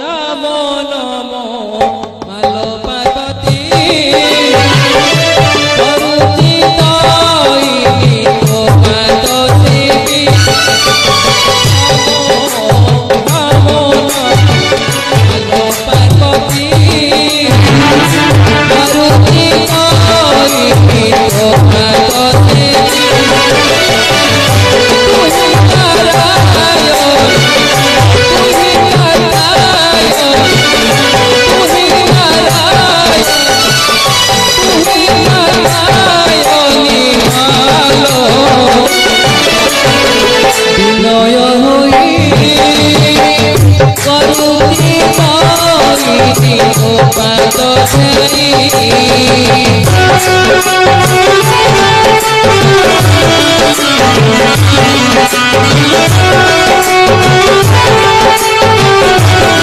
নমো নমো ভালো পার্বতী করুতি তৈরি তোকাত দেবী নমো নমো ভালো পার্বতী করুতি তৈরি তোকাত দেবী Thank you.